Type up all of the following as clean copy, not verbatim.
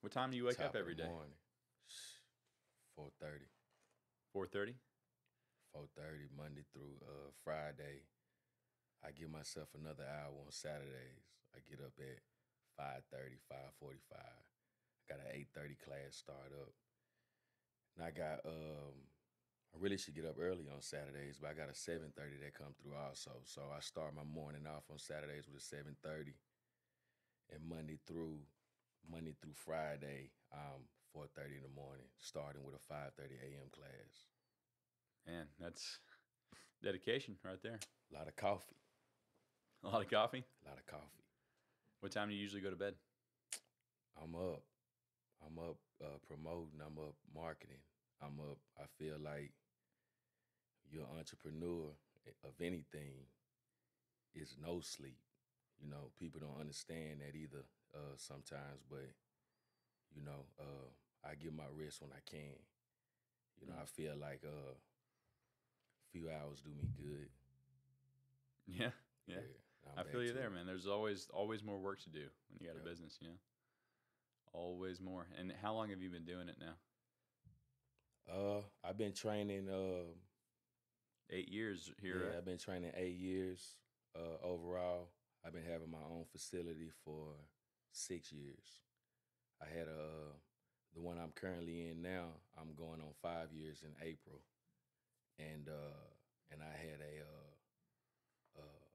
What time do you wake Top up of every the day? morning. 4:30. 4:30? 4:30 Monday through Friday. I give myself another hour on Saturdays. I get up at 5:30, 5:45. I got an 8:30 class start up. And I really should get up early on Saturdays, but I got a 7:30 that come through also. So I start my morning off on Saturdays with a 7:30, and Monday through Friday, 4:30 in the morning, starting with a 5:30 a.m. class. Man, that's dedication right there. A lot of coffee. A lot of coffee. A lot of coffee. What time do you usually go to bed? I'm up. I'm up promoting. I'm up marketing. I'm up. I feel like you're an entrepreneur of anything is no sleep. You know, people don't understand that either sometimes, but, you know, I get my rest when I can. You know, I feel like a few hours do me good. Yeah, yeah. Yeah, I'm I back feel you to there, it. man. There's always more work to do when you got a Yep. business, you know? Always more. And how long have you been doing it now? I've been training. 8 years here, Yeah, right? I've been training 8 years overall. I've been having my own facility for 6 years. I had the one I'm currently in now. I'm going on 5 years in April, and I had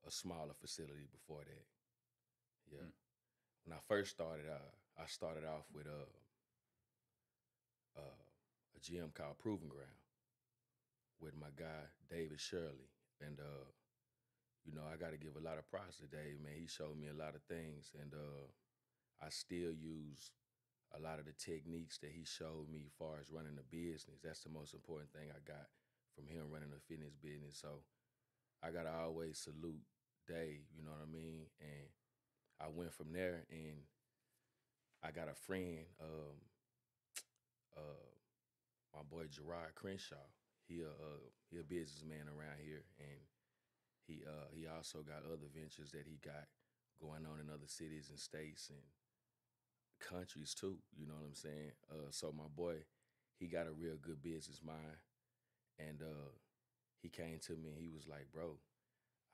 a smaller facility before that. Yeah. Mm. When I first started, I started off with a gym called Proving Ground with my guy David Shirley, and you know, I got to give a lot of props to Dave, man. He showed me a lot of things, and I still use a lot of the techniques that he showed me as far as running a business. That's the most important thing I got from him running a fitness business. So I got to always salute Dave, you know what I mean? And I went from there, and I got a friend, my boy Gerard Crenshaw. He a businessman around here, and he also got other ventures that he got going on in other cities and states and countries too. You know what I'm saying? So my boy, he got a real good business mind, and he came to me and he was like, "Bro,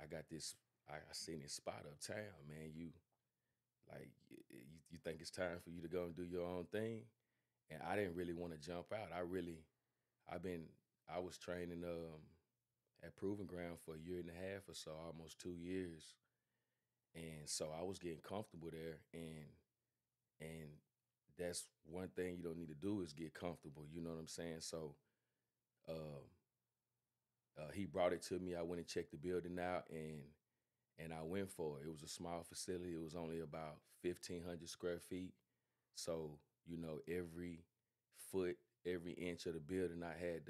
I got this. I seen this spot uptown, man. You think it's time for you to go and do your own thing?" And I didn't really want to jump out. I've been, I was training at Proving Ground for a year and a half or so, almost 2 years, and so I was getting comfortable there, and that's one thing you don't need to do is get comfortable. You know what I'm saying? So um, he brought it to me. I went and checked the building out, and I went for it. It was a small facility. It was only about 1,500 square feet. So you know, every foot, every inch of the building, I had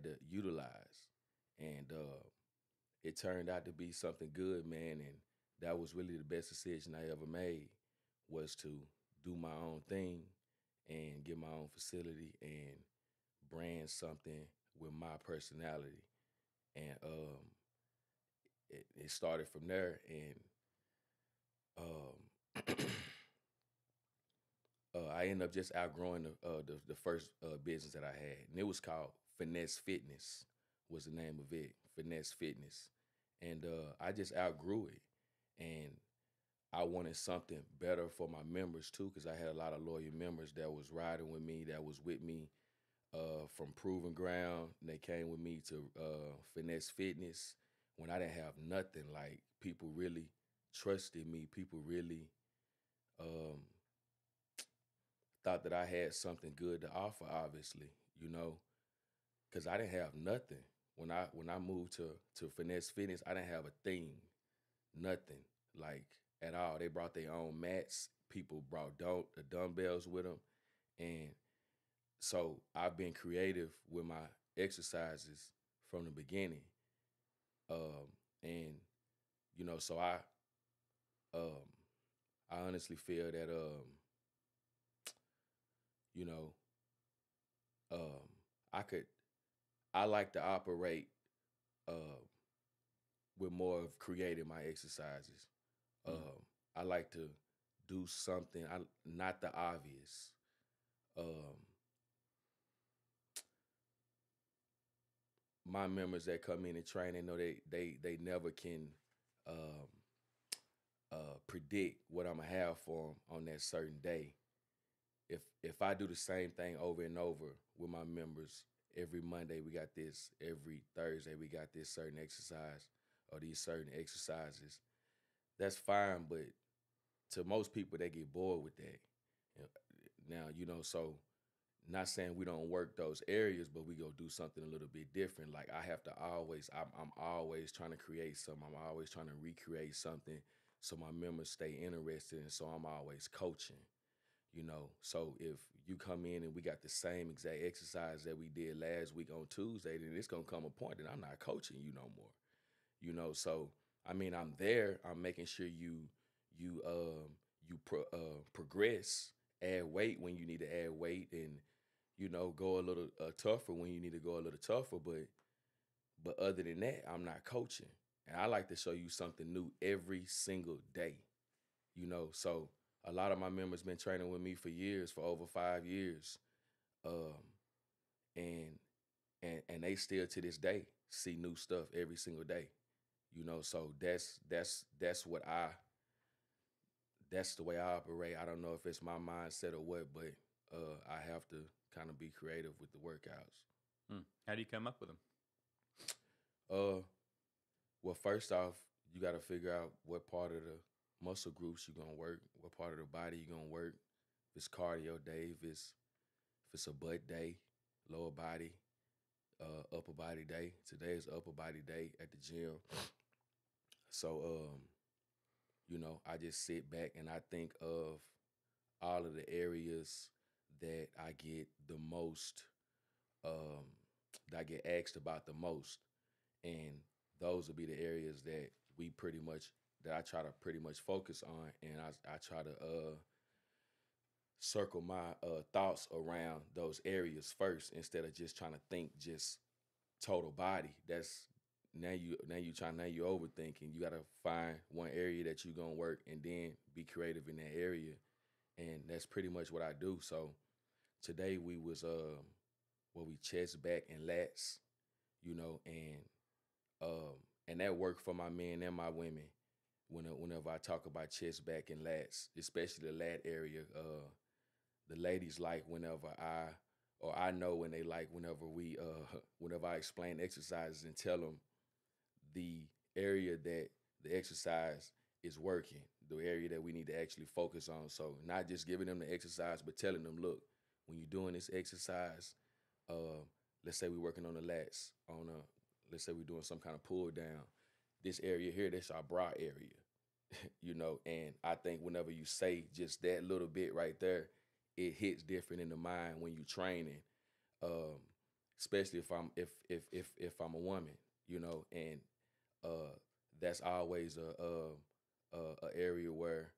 to utilize, and it turned out to be something good, man. And that was really the best decision I ever made, was to do my own thing and get my own facility and brand something with my personality. And it started from there. And um, I ended up just outgrowing the first business that I had, and it was called Finesse Fitness. Was the name of it, Finesse Fitness, and I just outgrew it, and I wanted something better for my members too, because I had a lot of loyal members that was riding with me, that was with me from Proving Ground. And they came with me to Finesse Fitness when I didn't have nothing. Like, people really trusted me. People really um, thought that I had something good to offer. Obviously, you know, because I didn't have nothing when I moved to Finesse Fitness. I didn't have a thing, nothing, like, at all. They brought their own mats. People brought the dumbbells with them, and so I've been creative with my exercises from the beginning. And you know, so um, I honestly feel that you know, um, I could I like to operate uh, with more of creating my exercises. Mm. I like to do something, not the obvious. Um, my members that come in and train, they know they never can um, predict what I'm gonna have for them on that certain day. If I do the same thing over and over with my members, every Monday we got this, every Thursday we got this certain exercise or these certain exercises, that's fine. But to most people, they get bored with that. Now, so not saying we don't work those areas, but we go do something a little bit different. Like I have to always, I'm always trying to create something. I'm always trying to recreate something so my members stay interested. And so I'm always coaching, So if you come in and we got the same exact exercise that we did last week on Tuesday, then it's going to come a point that I'm not coaching you no more, So, I mean, I'm there. I'm making sure you progress, add weight when you need to add weight, and go a little tougher when you need to go a little tougher. But other than that, I'm not coaching, and I like to show you something new every single day. So a lot of my members been training with me for years, for over 5 years, um, and they still to this day see new stuff every single day. So that's what that's the way I operate. I don't know if it's my mindset or what, but I have to kind of be creative with the workouts. How do you come up with them? Well, first off, you got to figure out what part of the muscle groups you're gonna work, what part of the body you're gonna work. If it's cardio day, if it's a butt day, lower body, upper body day. Today is upper body day at the gym. So I just sit back and I think of all of the areas that I get the most, that I get asked about the most. And those will be the areas that I try to pretty much focus on. And I try to circle my thoughts around those areas first instead of just trying to think just total body. That's now you're overthinking. You gotta find one area that you're gonna work and then be creative in that area. And that's pretty much what I do. So today we was we chest, back, and lats, and that worked for my men and my women. Whenever I talk about chest, back, and lats, especially the lat area, the ladies like whenever I know when they like whenever I explain exercises and tell them the area that the exercise is working, the area that we need to actually focus on. So not just giving them the exercise, but telling them, look, when you're doing this exercise, let's say we're working on the lats, let's say we're doing some kind of pull down. This area here, that's our bra area, and I think whenever you say just that little bit right there, it hits different in the mind when you're training, especially if I'm a woman, and that's always a area where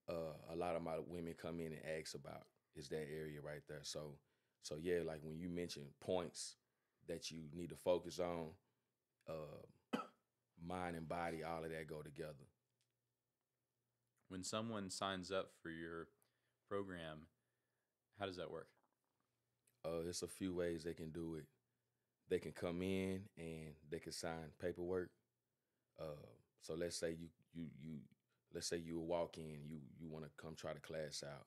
a lot of my women come in and ask about, is that area right there. So yeah, like when you mention points that you need to focus on, mind and body, all of that go together. When someone signs up for your program, how does that work? There's a few ways they can do it. They can come in and they can sign paperwork. So let's say let's say you walk in, you want to come try the class out.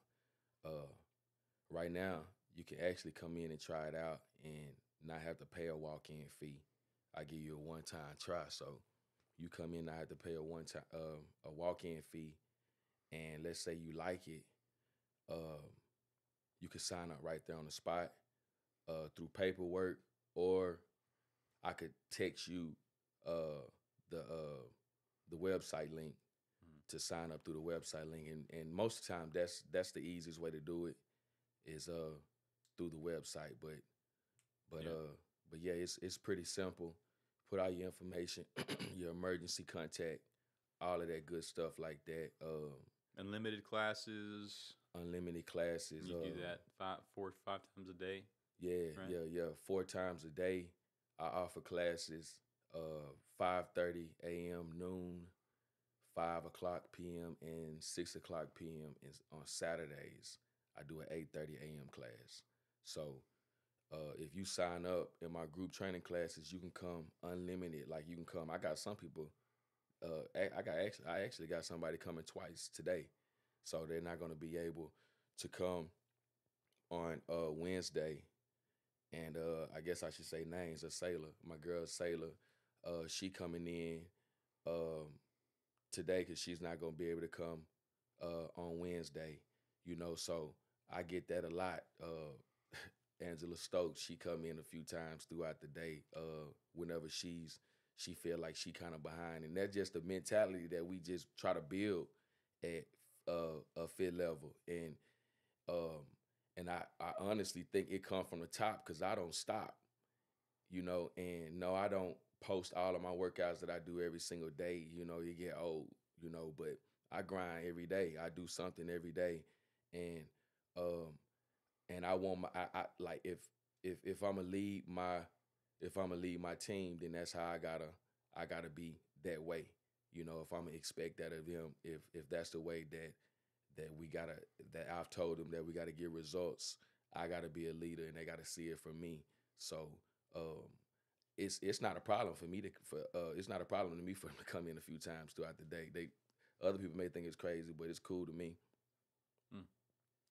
Right now, you can actually come in and try it out and not have to pay a walk-in fee. I give you a one-time try. So you come in, I have to pay a walk-in fee, and let's say you like it, you can sign up right there on the spot through paperwork, or I could text you the website link to sign up through the website link, and most of the time that's the easiest way to do it is through the website. But yeah, it's pretty simple. Put all your information, your emergency contact, all of that good stuff like that. Unlimited classes. Unlimited classes. You do that 4 or 5 times a day. Yeah, right? yeah. 4 times a day. I offer classes 5:30 a.m., noon, 5 o'clock p.m. and 6 o'clock p.m. On Saturdays. I do an 8:30 a.m. class. So if you sign up in my group training classes, you can come unlimited. Like you can come. I got some people. I actually got somebody coming twice today, so they're not going to be able to come on Wednesday. And I guess I should say names. A Sailor, my girl Sailor, she coming in um, today because she's not going to be able to come on Wednesday. So I get that a lot. Angela Stokes, she come in a few times throughout the day. Whenever she feel like she kind of behind, and that's just the mentality that we just try to build at a fit level. Um, and I honestly think it come from the top because I don't stop. And no, I don't post all of my workouts that I do every single day. You get old. But I grind every day. I do something every day, and um, and I want I like if I'm gonna lead my team, then that's how I gotta be that way. If I'm gonna expect that of them, if that's the way that I've told them that we gotta get results, I gotta be a leader and they gotta see it from me. So it's not a problem for me it's not a problem to me for them to come in a few times throughout the day. Other people may think it's crazy, but it's cool to me.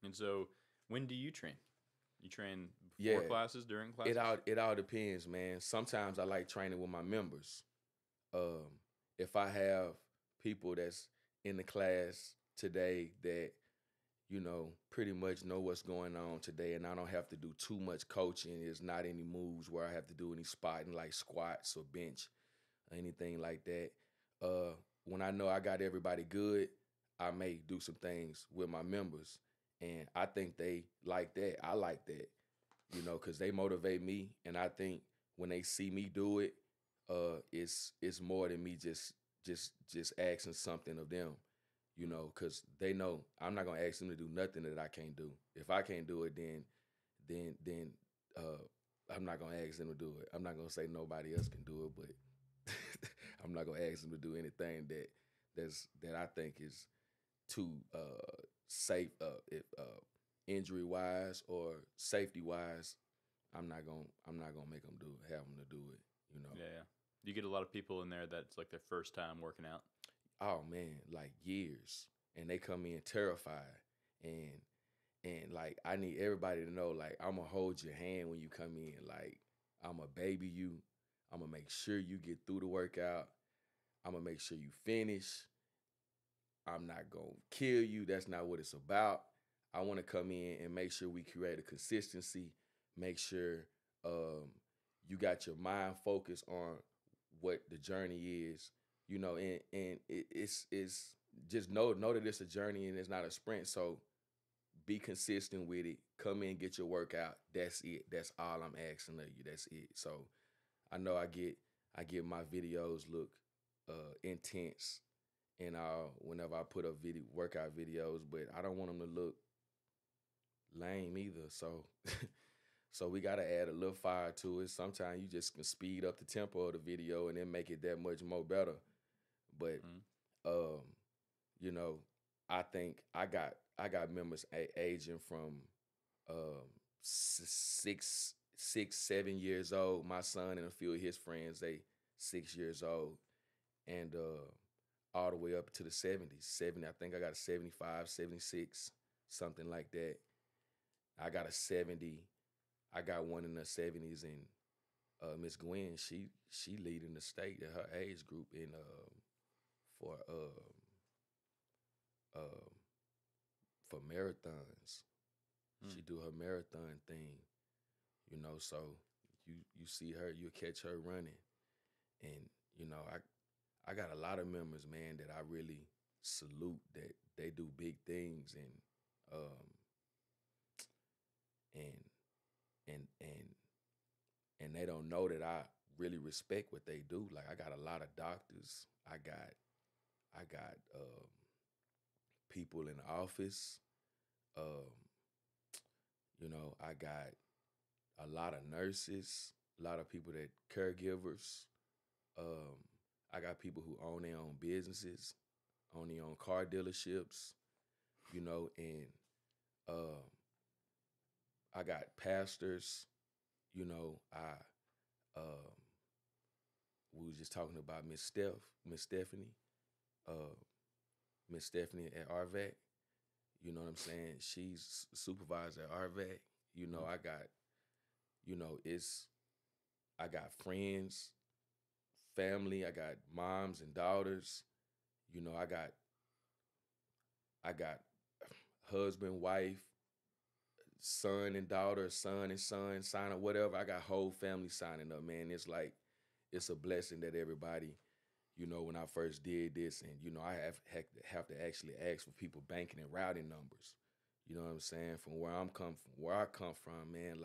And so, when do you train? You train before classes, during classes? It all depends, man. Sometimes I like training with my members. If I have people that's in the class today that pretty much know what's going on today, and I don't have to do too much coaching. There's not any moves where I have to do any spotting like squats or bench or anything like that. When I know I got everybody good, I may do some things with my members. And I think they like that. I like that, because they motivate me. And I think when they see me do it, it's more than me just asking something of them, because they know I'm not gonna ask them to do nothing that I can't do. If I can't do it, then I'm not gonna ask them to do it. I'm not gonna say nobody else can do it, but I'm not gonna ask them to do anything that I think is too safe, if injury wise or safety wise. I'm not gonna make them have them to do it. Yeah. You get a lot of people in there that's like their first time working out. Oh man, like years, and they come in terrified, and like I need everybody to know, like I'm gonna hold your hand when you come in, like I'm gonna baby you, I'm gonna make sure you get through the workout, I'm gonna make sure you finish. I'm not gonna kill you. That's not what it's about. I want to come in and make sure we create a consistency. Make sure you got your mind focused on what the journey is. And it's just know that it's a journey and it's not a sprint. So be consistent with it. Come in, get your workout. That's it. That's all I'm asking of you. That's it. So I know I get my videos look intense, and whenever I put up workout videos, but I don't want them to look lame either. So so we gotta add a little fire to it. Sometimes you just can speed up the tempo of the video and then make it that much more better. But I think I got members aging from 7 years old. My son and a few of his friends, they 6 years old, and all the way up to the 70s. 70, I think I got a 75, 76, something like that. I got a 70. I got one in the 70s, and Miss Gwen, she leading the state at her age group in for marathons. She do her marathon thing, so you see her, you catch her running. And I got a lot of members, man, that I really salute, that they do big things, and they don't know that I really respect what they do. Like I got a lot of doctors. I got people in the office. I got a lot of nurses, a lot of people that caregivers. I got people who own their own businesses. only on car dealerships, and uh, I got pastors, um, we was just talking about Miss Stephanie, uh, Miss Stephanie at ARVAC. You know what I'm saying? She's supervisor at ARVAC. Mhm. I got, it's I got friends, family. I got moms and daughters. I got husband, wife, son and daughter, son and son sign up, whatever. I got whole family signing up, man. It's like it's a blessing that everybody, when I first did this, and I have to actually ask for people banking and routing numbers. You know what I'm saying? From where I come from, man,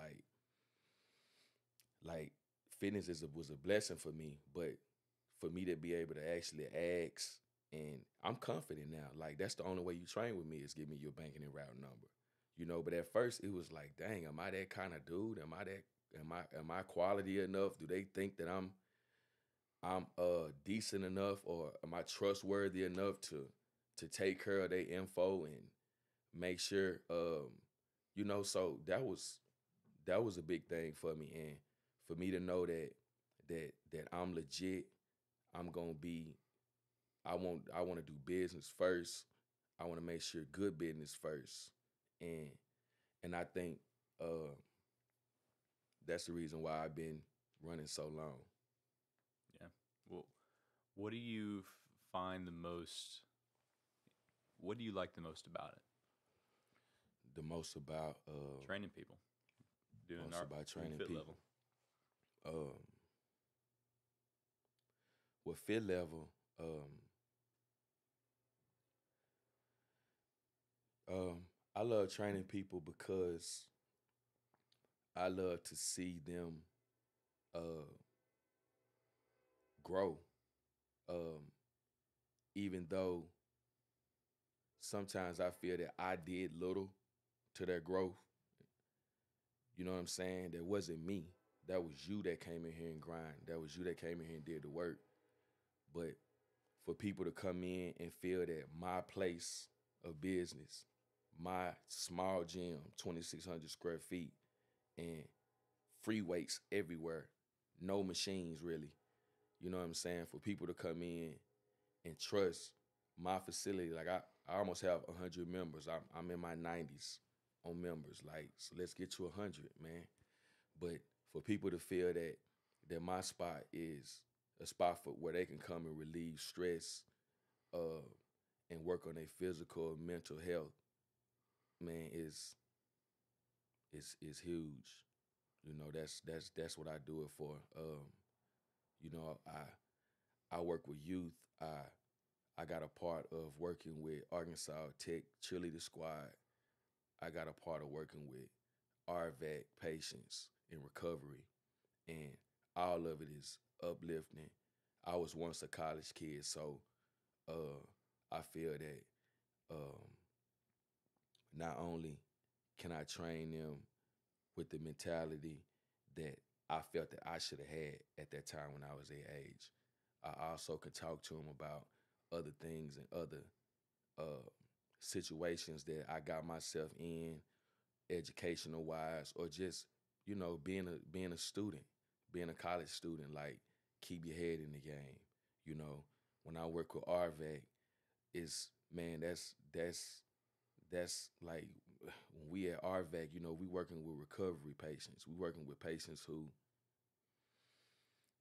like fitness was a blessing for me, but for me to be able to actually ask, and I'm confident now. Like that's the only way you train with me is give me your banking and routing number. But at first it was like, dang, am I that kind of dude? Am I quality enough? Do they think that I'm decent enough, or am I trustworthy enough to take care of their info and make sure so that was a big thing for me, and for me to know that I'm legit. I'm gonna be. I want to do business first. I want to make sure good business first, and I think uh, that's the reason why I've been running so long. Yeah. Well, what do you find the most? What do you like the most about it? The most about Training people, most about doing training fit people. level. Um, with fit level, um, I love training people because I love to see them uh, grow. Um, Even though sometimes I feel that I did little to their growth. You know what I'm saying? That wasn't me. That was you that came in here and grind. That was you that came in here and did the work. But for people to come in and feel that my place of business, my small gym, 2,600 square feet, and free weights everywhere, no machines really. You know what I'm saying? For people to come in and trust my facility, like I almost have 100 members. I'm in my 90s on members. Like, so let's get to 100, man. But for people to feel that my spot is a spot for where they can come and relieve stress, uh, and work on their physical and mental health, man, is huge. That's what I do it for. I work with youth. I got a part of working with Arkansas Tech cheerleader squad. I got a part of working with ARVAC patients in recovery, and all of it is uplifting. I was once a college kid, so I feel that um, not only can I train them with the mentality that I felt that I should have had at that time when I was their age, I also could talk to them about other things and other uh, situations that I got myself in, educational wise, or just being a student, being a college student. Like, keep your head in the game. You know, when I work with ARVAC, it's man, that's like when we at ARVAC, we working with recovery patients. We working with patients who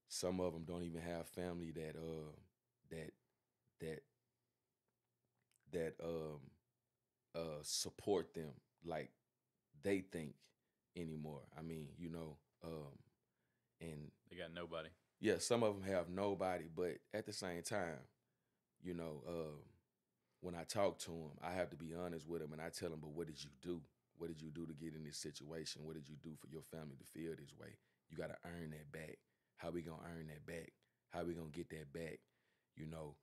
some of them don't even have family that that support them like they think anymore. I mean, and They got nobody. yeah, some of them have nobody, but at the same time, you know, when I talk to them, I have to be honest with them, and I tell them, but what did you do? What did you do to get in this situation? What did you do for your family to feel this way? You got to earn that back. How we gonna earn that back? How we gonna get that back? You know,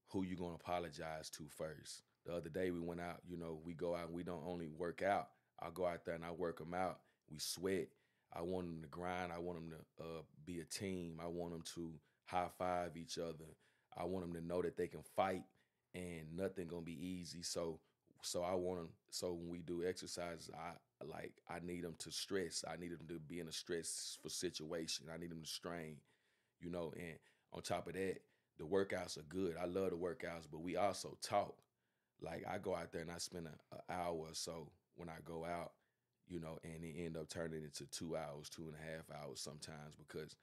who you gonna apologize to first? The other day we went out. We go out and we don't only work out. I go out there and I work them out. We sweat. I want them to grind. I want them to be a team. I want them to high five each other. I want them to know that they can fight and nothing gonna be easy. So I want them. So when we do exercises, I need them to stress. I need them to be in a stressful situation. I need them to strain, And on top of that, the workouts are good. I love the workouts, but we also talk. Like I go out there and I spend an hour or so when I go out, and it end up turning into 2 hours, 2.5 hours sometimes because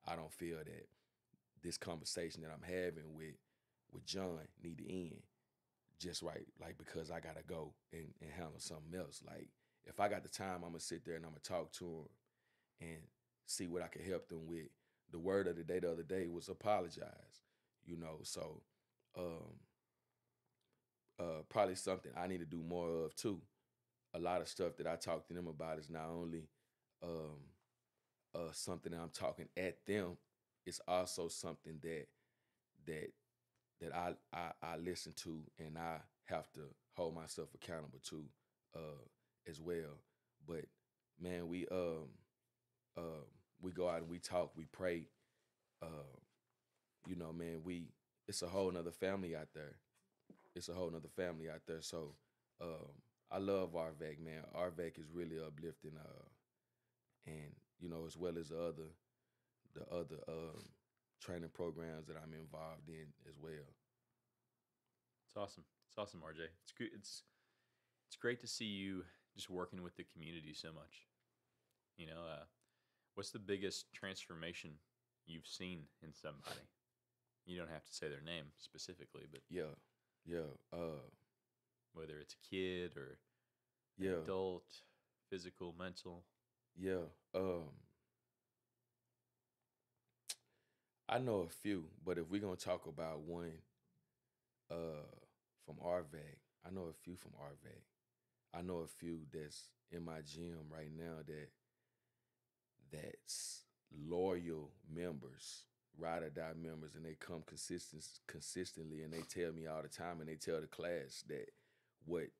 I don't feel that this conversation that I'm having with John need to end just right, like because I gotta go and handle something else. Like if I got the time, I'm gonna sit there and I'm gonna talk to him and see what I can help them with. The word of the day the other day was apologize, So um, probably something I need to do more of too. A lot of stuff that I talk to them about is not only um, something that I'm talking at them, it's also something that I listen to and I have to hold myself accountable to as well. But man, we go out and we talk, we pray. Uh, Man, it's a whole nother family out there. It's a whole nother family out there. So I love ARVAC, man. ARVAC is really uplifting, and as well as the other training programs that I'm involved in as well. It's awesome. It's awesome, RJ. It's good. It's great to see you just working with the community so much. What's the biggest transformation you've seen in somebody? You don't have to say their name specifically, but yeah. Whether it's a kid or yeah, adult, physical, mental. yeah. I know a few, but if we're gonna talk about one from ARVAC, I know a few from ARVAC. I know a few that's in my gym right now that's loyal members, ride or die members, and they come consistently, and they tell me all the time, and they tell the class that what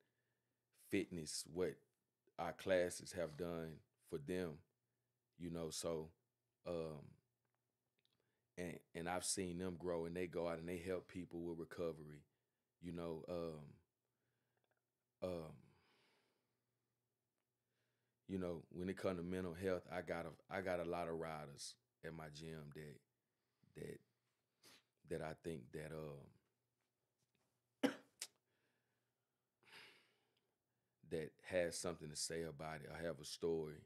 our classes have done for them, So, and I've seen them grow, and they go out and they help people with recovery, you know. When it comes to mental health, I got a lot of riders at my gym that I think that has something to say about it. I have a story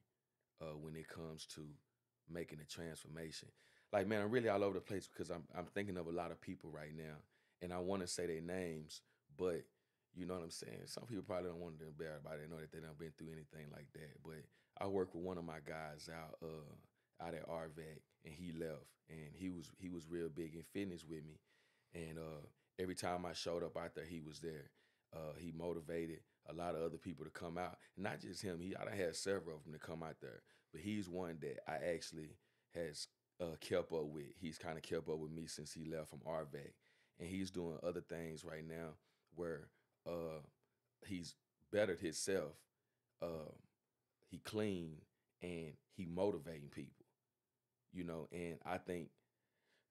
when it comes to making a transformation. Like, man, I'm really all over the place because I'm thinking of a lot of people right now, and I want to say their names, but you know what I'm saying? Some people probably don't want to embarrass about it, know that they done been through anything like that. But I work with one of my guys out at ARVAC, and he left, and he was real big in fitness with me, and every time I showed up out there, he was there. He motivated a lot of other people to come out, not just him. I done had several of them to come out there, but he's one that I actually has kept up with. He's kind of kept up with me since he left from ARVAC, and he's doing other things right now where he's bettered himself. He clean and he motivating people, And I think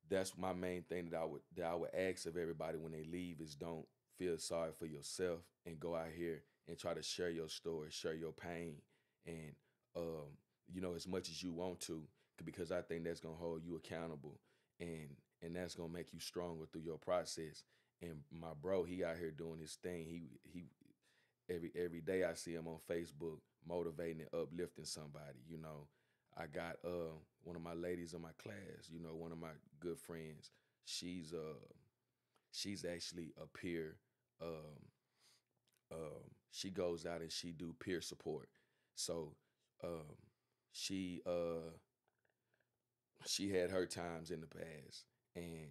that's my main thing that I would ask of everybody when they leave is don't feel sorry for yourself and go out here and try to share your story, share your pain, and as much as you want to, because I think that's gonna hold you accountable and that's gonna make you stronger through your process. And my bro, he out here doing his thing. He every day I see him on Facebook motivating and uplifting somebody. I got one of my ladies in my class. One of my good friends. She's actually a peer. She goes out and she do peer support. So she had her times in the past, and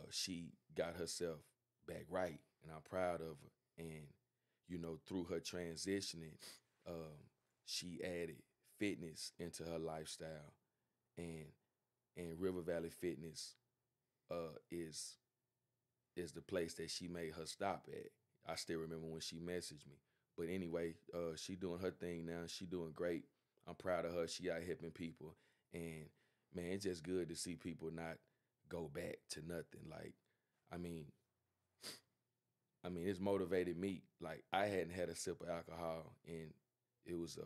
she got herself back right, and I'm proud of her. And through her transitioning, she added fitness into her lifestyle, and River Valley Fitness is the place that she made her stop at. I still remember when she messaged me. But anyway, she doing her thing now. She doing great. I'm proud of her. She out helping people, and man, it's just good to see people not go back to nothing. Like I mean, it's motivated me. Like I hadn't had a sip of alcohol in it was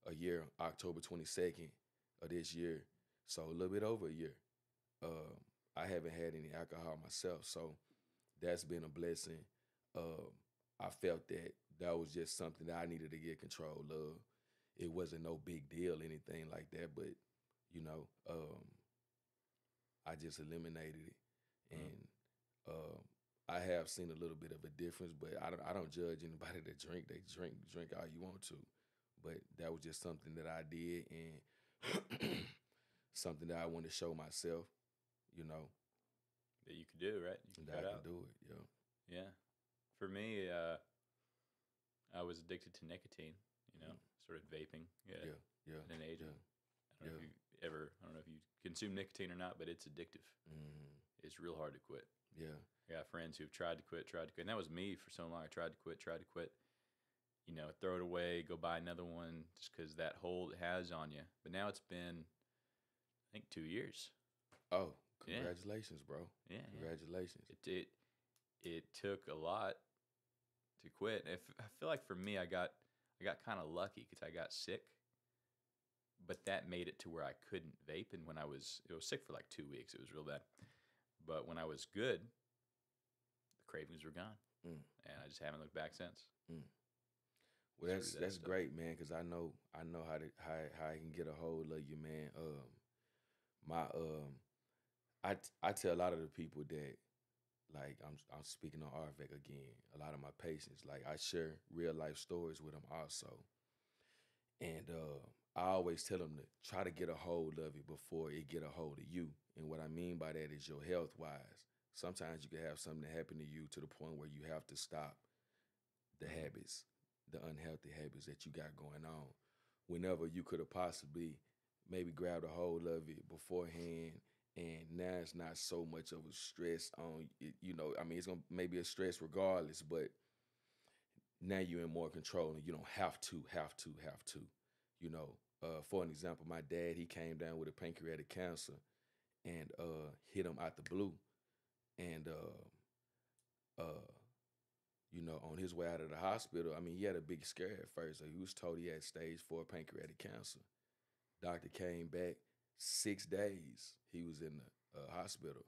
a year, October 22nd of this year, so a little bit over a year. Um, I haven't had any alcohol myself, so that's been a blessing. Um, I felt that that was just something that I needed to get control of. It wasn't no big deal, anything like that, but you know, I just eliminated it, and um, I have seen a little bit of a difference. But I don't judge anybody that drink. They drink all you want to, but that was just something that I did, and something that I wanted to show myself. You know, That you could do, right? You that can I cut out. can do it. Yeah. Yeah. For me, I was addicted to nicotine. Started vaping at Yeah, yeah, an age. yeah, I don't know if you ever. I don't know if you consume nicotine or not, but it's addictive. mm, It's real hard to quit. yeah, I got friends who've tried to quit, and that was me for so long. I tried to quit. Throw it away, go buy another one, just because that hold it has on you. But now it's been, I think, 2 years. Oh, Yeah, congratulations, bro. yeah. Congratulations. It took a lot to quit. I feel like for me, I got kind of lucky because I got sick, but that made it to where I couldn't vape. And it was sick for like 2 weeks. It was real bad. But when I was good, the cravings were gone, Mm, and I just haven't looked back since. mm. Well, Screw that that's stuff. great, man. Because I know how I can get a hold of you, man. My I tell a lot of the people that like I'm speaking on ARVAC again. A lot of my patients, like I share real life stories with them also, and I always tell them to try to get a hold of it before it get a hold of you. And what I mean by that is your health wise. Sometimes you can have something happen to you to the point where you have to stop the habits, the unhealthy habits that you got going on. Whenever you could have possibly maybe grabbed a hold of it beforehand, and now it's not so much of a stress on it. It's gonna maybe a stress regardless, but now you're in more control and you don't have to. For an example, my dad, he came down with a pancreatic cancer and hit him out the blue, and on his way out of the hospital, he had a big scare at first. So he was told he had stage 4 pancreatic cancer. Doctor came back 6 days. He was in the hospital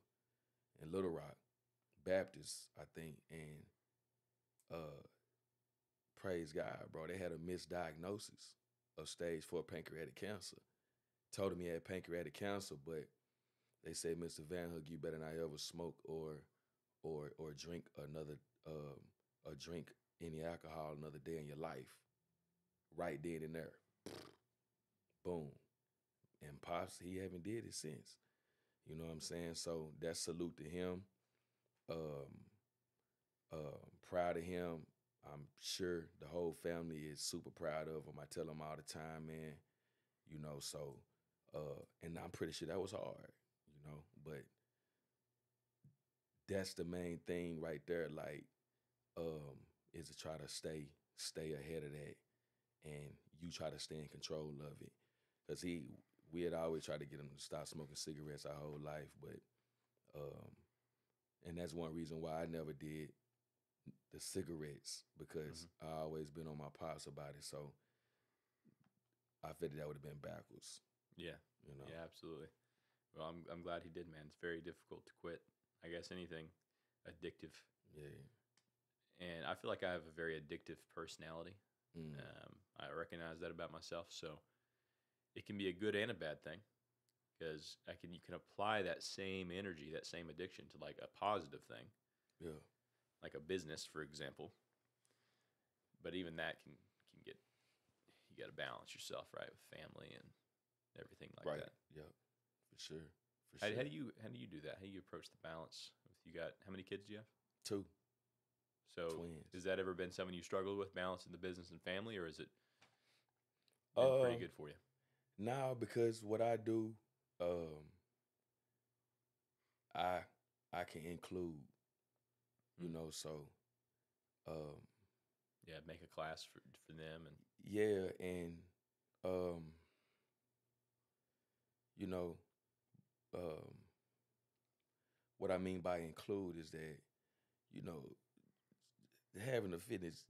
in Little Rock Baptist, I think, and praise God, bro. They had a misdiagnosis of stage 4 pancreatic cancer. Told him he had pancreatic cancer, but they said, Mr. Van Hook, you better not ever smoke or drink or drink any alcohol another day in your life. Right then and there. Boom. And Pops, he haven't did it since. You know what I'm saying? So that salute to him. Proud of him. I'm sure the whole family is super proud of him. I tell them all the time, man. And I'm pretty sure that was hard, but that's the main thing right there, like, is to try to stay ahead of that, and you try to stay in control of it. Because we had always tried to get him to stop smoking cigarettes our whole life, but and that's one reason why I never did the cigarettes, because I always been on my pops about it. So I figured that would have been backwards. Yeah. Yeah, absolutely. Well, I'm glad he did, man. It's very difficult to quit. I guess anything addictive. Yeah. And I feel like I have a very addictive personality. Mm. I recognize that about myself. So it can be a good and a bad thing, because you can apply that same energy, that same addiction to like a positive thing. Yeah. Like a business, for example. But even that can get, you got to balance yourself, right, with family and everything like that. Yeah, for sure. How do you do that? How do you approach the balance? How many kids do you have? 2. So Twins. has that ever been something you struggled with, balancing the business and family, or is it been pretty good for you? No, because what I do, I can include, so Yeah, make a class for them, and yeah, and what I mean by include is that, you know, having a fitness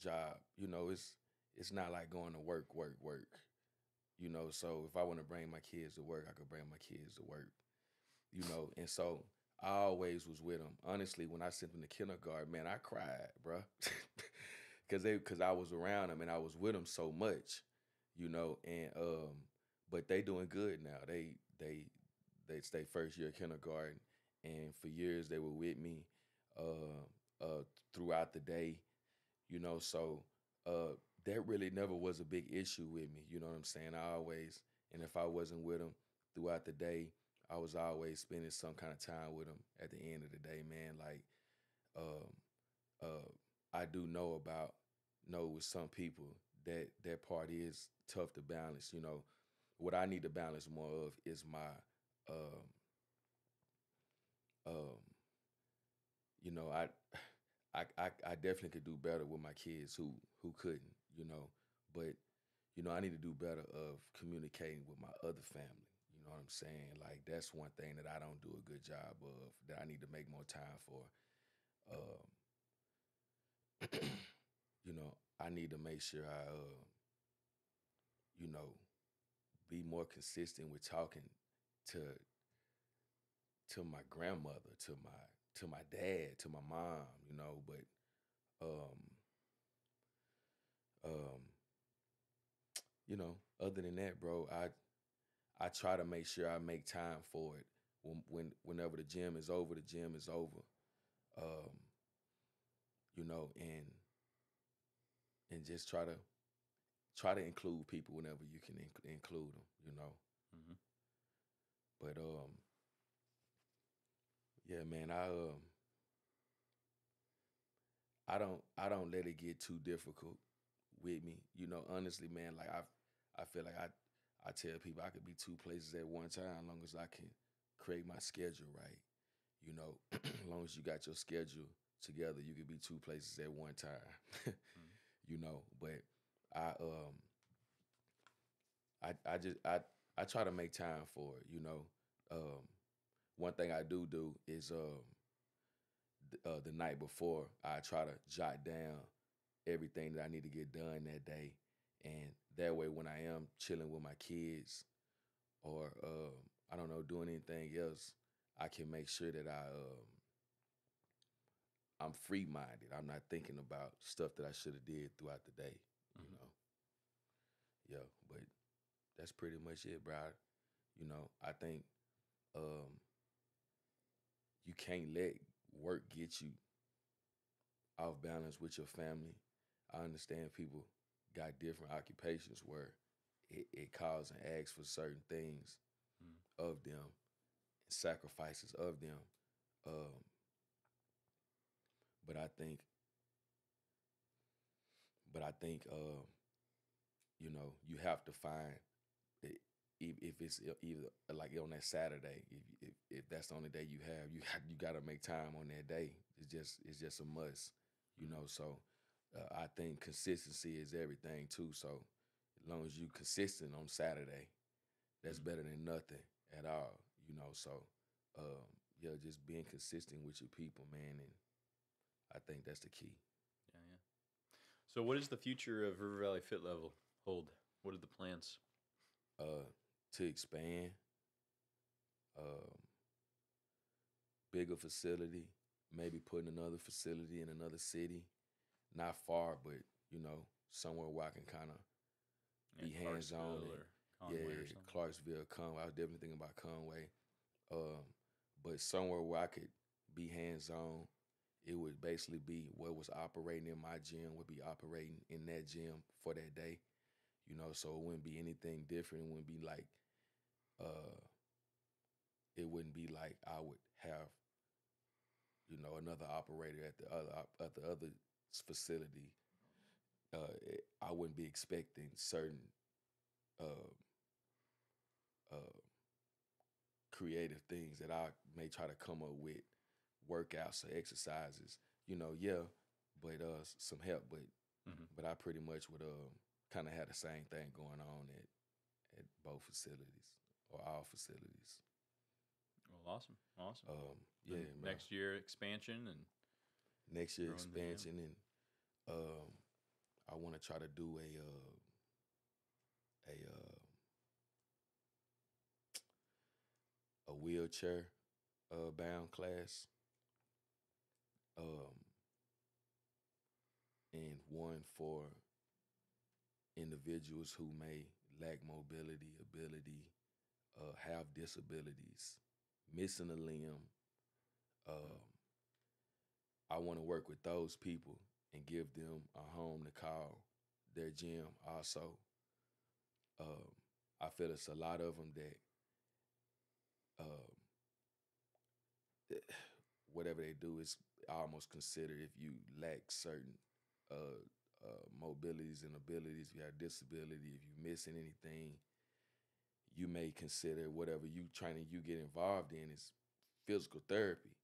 job, you know, it's not like going to work. You know, so if I want to bring my kids to work, I could bring my kids to work. You know, and so I always was with them. Honestly, when I sent them to kindergarten, man, I cried, bro, because I was around them and I was with them so much, you know, and but they doing good now. They stay first year of kindergarten, and for years they were with me, throughout the day, you know. So that really never was a big issue with me. You know what I'm saying? I always, and if I wasn't with them throughout the day, I was always spending some kind of time with them at the end of the day, man. Like, I do know with some people that part is tough to balance. You know, what I need to balance more of is my, um, um, you know, I definitely could do better with my kids who couldn't, you know, but you know, I need to do better of communicating with my other family. You know what I'm saying? Like that's one thing that I don't do a good job of that I need to make more time for. Um, you know, I need to make sure I, you know, be more consistent with talking to my grandmother, to my dad, to my mom, you know, but um um you know, other than that, bro, I try to make sure I make time for it. Whenever the gym is over, the gym is over. Um, you know, and just try to include people whenever you can include them. You know, Mm-hmm. but yeah, man, I don't let it get too difficult with me. You know, honestly, man, like I feel like I tell people I could be two places at one time as long as I can create my schedule right. You know, as long as you got your schedule together, you could be two places at one time. Mm-hmm. You know, but I I just I try to make time for it. You know, one thing I do is the night before I try to jot down everything that I need to get done that day, and that way when I am chilling with my kids or I don't know doing anything else, I can make sure that I'm free minded. I'm not thinking about stuff that I should have did throughout the day. You Mm-hmm. know, yeah, but that's pretty much it, bro. You know, I think um, you can't let work get you off balance with your family. I understand people got different occupations where it calls and asks for certain things of them, sacrifices of them. Um, but I think, you know, you have to find it, if it's either like on that Saturday, if that's the only day you have, you got to make time on that day. It's just a must, you Mm-hmm. know. So I think consistency is everything too. So as long as you consistent on Saturday, that's Mm-hmm. better than nothing at all, you know. So um, yeah, just being consistent with your people, man, and I think that's the key. Yeah, yeah. So, what does the future of River Valley Fit Level hold? What are the plans? Uh, to expand, um, bigger facility, maybe putting another facility in another city, not far, but you know, somewhere where I can kind of Yeah, be hands on Clarksville and or Conway or yeah, something. Clarksville, Conway. I was definitely thinking about Conway, um, but somewhere where I could be hands on. It would basically be what was operating in my gym would be operating in that gym for that day, you know. So it wouldn't be anything different. Uh, it wouldn't be like I would have another operator at the other facility. I wouldn't be expecting certain uh, uh, creative things that I may try to come up with, workouts or exercises. Yeah, but some help. But Mm-hmm. I pretty much would kind of have the same thing going on at both facilities or all facilities. Well, awesome, awesome. Yeah, And man. next year expansion and Next year growing the gym. expansion, and I want to try to do a wheelchair bound class, um, and one for individuals who may lack mobility, ability, have disabilities, missing a limb. Um, I want to work with those people and give them a home to call their gym. Also, I feel it's a lot of them that um, whatever they do is almost considered if you lack certain mobilities and abilities, if you have disability, if you're missing anything, you may consider whatever you get involved in is physical therapy,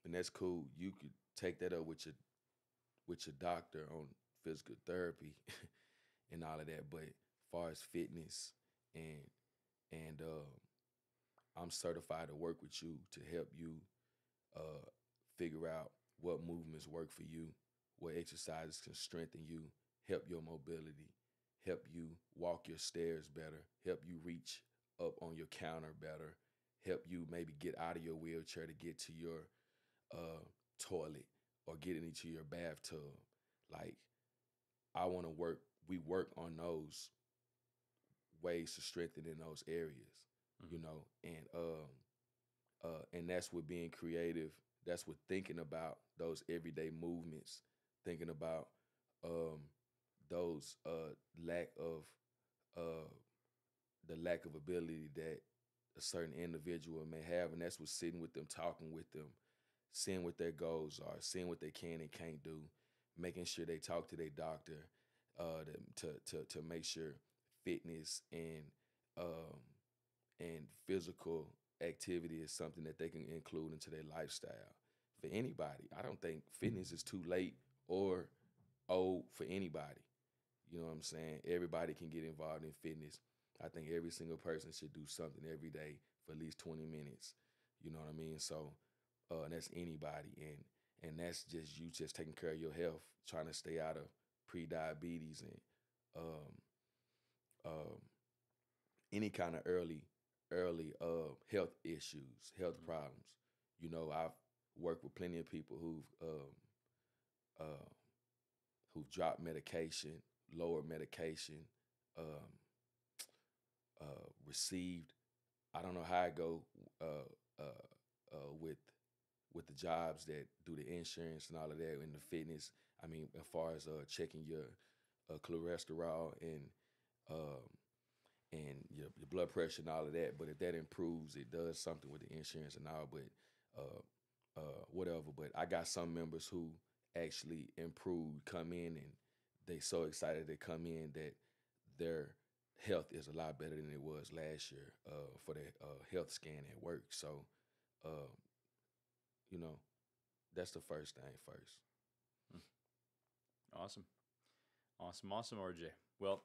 and that's cool. You could take that up with your doctor on physical therapy and all of that. But as far as fitness and I'm certified to work with you to help you figure out what movements work for you, what exercises can strengthen you, help your mobility, help you walk your stairs better, help you reach up on your counter better, help you maybe get out of your wheelchair to get to your toilet or get into your bathtub. Like, we work on those ways to strengthen in those areas, and that's with being creative. That's with thinking about those everyday movements, thinking about those uh, the lack of ability that a certain individual may have, and that's with sitting with them, talking with them, seeing what their goals are, seeing what they can and can't do, making sure they talk to their doctor to make sure fitness and physical activity is something that they can include into their lifestyle. For anybody, I don't think fitness is too late or old for anybody. You know what I'm saying? Everybody can get involved in fitness. I think every single person should do something every day for at least 20 minutes. You know what I mean? So that's anybody, and that's just you just taking care of your health, trying to stay out of pre-diabetes and um, any kind of early health issues, health problems. I've worked with plenty of people who've dropped medication, lowered medication, um, received. I don't know how I go with the jobs that do the insurance and all of that and the fitness. I mean, as far as checking your cholesterol um, and your blood pressure and all of that. But if that improves, it does something with the insurance and all. But whatever. But I got some members who actually improved, come in, and they so excited to come in that their health is a lot better than it was last year for their health scan at work. So, you know, that's the first thing first. Awesome. Awesome, RJ. Well,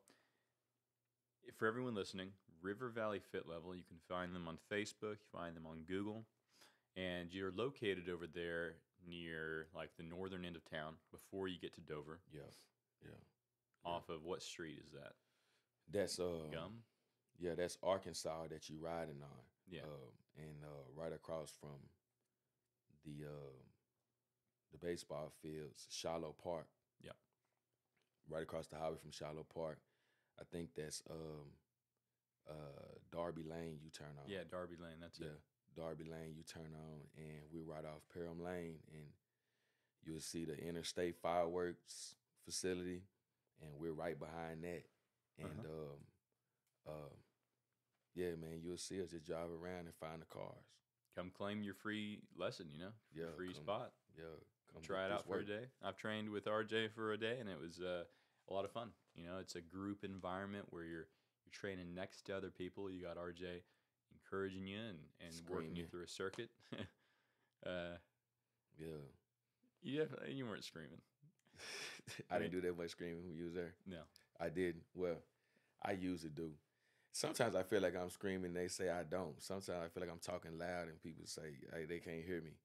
for everyone listening, River Valley Fit Level, you can find them on Facebook, you find them on Google, and you're located over there near like the northern end of town before you get to Dover. Yeah. Off of what street is that? That's Gum? Yeah, that's Arkansas that you riding on. Yeah. And right across from the baseball fields, Shallow Park. Yeah. Right across the highway from Shallow Park. I think that's Darby Lane you turn on. Yeah, Darby Lane, that's it. Darby Lane you turn on, and we're right off Perham Lane, and you'll see the Interstate Fireworks facility, and we're right behind that. And yeah, man, you'll see us just drive around and find the cars. Come claim your free lesson, free spot. Yeah, come try it out for a day. I've trained with RJ for a day, and it was a lot of fun. It's a group environment where you're training next to other people. You got RJ encouraging you and working you through a circuit. Yeah. You weren't screaming. I didn't do that much screaming when you was there. No. I didn't. Well, I usually do. sometimes I feel like I'm screaming. They say I don't. Sometimes I feel like I'm talking loud, and people say, "Hey, they can't hear me."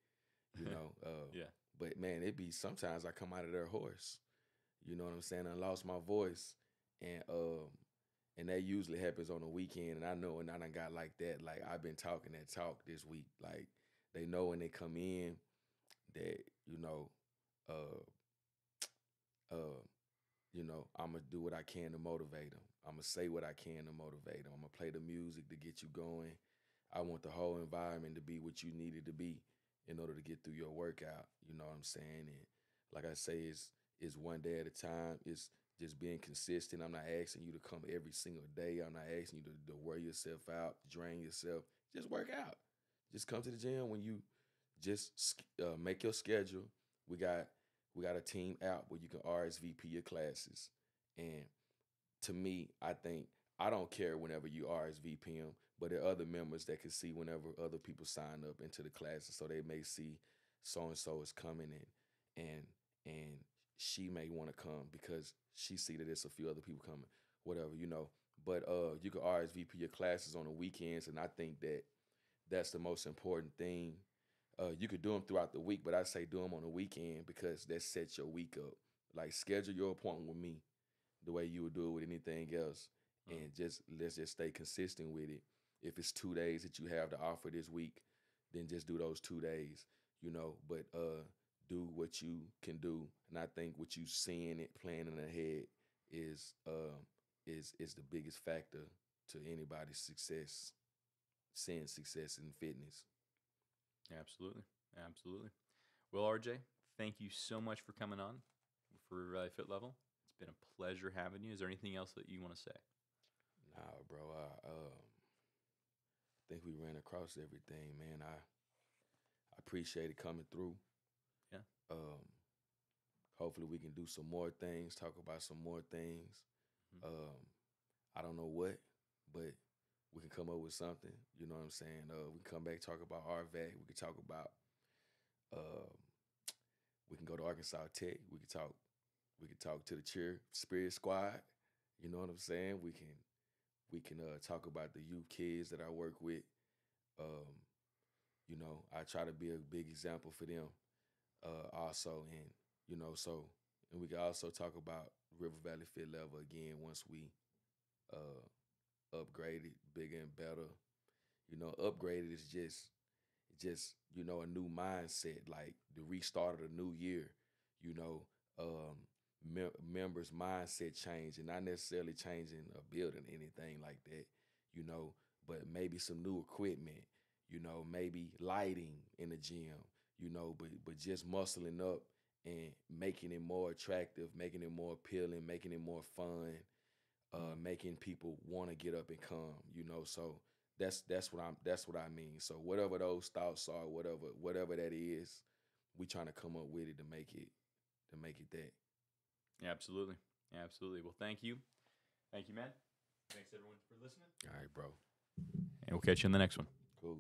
You know. Yeah. But man, it be sometimes I come out of their horse. You know what I'm saying? I lost my voice, and that usually happens on the weekend. And I know, and I done got like that. Like I've been talking that talk this week. Like they know when they come in that uh, uh, I'm gonna do what I can to motivate them. I'm gonna say what I can to motivate them. I'm gonna play the music to get you going. I want the whole environment to be what you need it to be in order to get through your workout. You know what I'm saying? And like I say, it's one day at a time. It's just being consistent. I'm not asking you to come every single day. I'm not asking you to wear yourself out, drain yourself. Just work out. Just come to the gym when you just make your schedule. We got a team out where you can RSVP your classes. And to me, I think I don't care whenever you RSVP them, but there are other members that can see whenever other people sign up into the classes, so they may see so and so is coming and she may want to come because she see that there's a few other people coming, whatever. But you can RSVP your classes on the weekends, and I think that's the most important thing. You could do them throughout the week, but I say do them on the weekend because that sets your week up. Like schedule your appointment with me the way you would do it with anything else, and let's just stay consistent with it. If it's 2 days that you have to offer this week, then just do those 2 days. But do what you can do, and I think what you seeing it planning ahead is the biggest factor to anybody's success. Seeing success in fitness. Absolutely. Absolutely. Well, RJ, thank you so much for coming on for Fit Level. It's been a pleasure having you. Is there anything else that you want to say? Nah, bro. I think we ran across everything, man. I appreciate it coming through. Yeah. Hopefully we can do some more things, talk about some more things. Mm-hmm. I don't know what, but we can come up with something. You know what I'm saying? We can come back, talk about ARVAC. We can talk about we can go to Arkansas Tech. We can talk to the cheer spirit squad. You know what I'm saying? We can talk about the youth kids that I work with. I try to be a big example for them also. And we can also talk about River Valley Fit Level again once we upgraded, bigger and better. Upgraded is just a new mindset, like the restart of the new year. Members' mindset change, and not necessarily changing a building, anything like that. But maybe some new equipment. Maybe lighting in the gym. But just muscling up and making it more attractive, making it more appealing, making it more fun. Making people want to get up and come, So that's what I mean. So whatever those thoughts are, whatever that is, we trying to come up with it to make it that. Yeah, absolutely. Absolutely. Well, thank you, man. Thanks everyone for listening. All right, bro. And we'll catch you in the next one. Cool.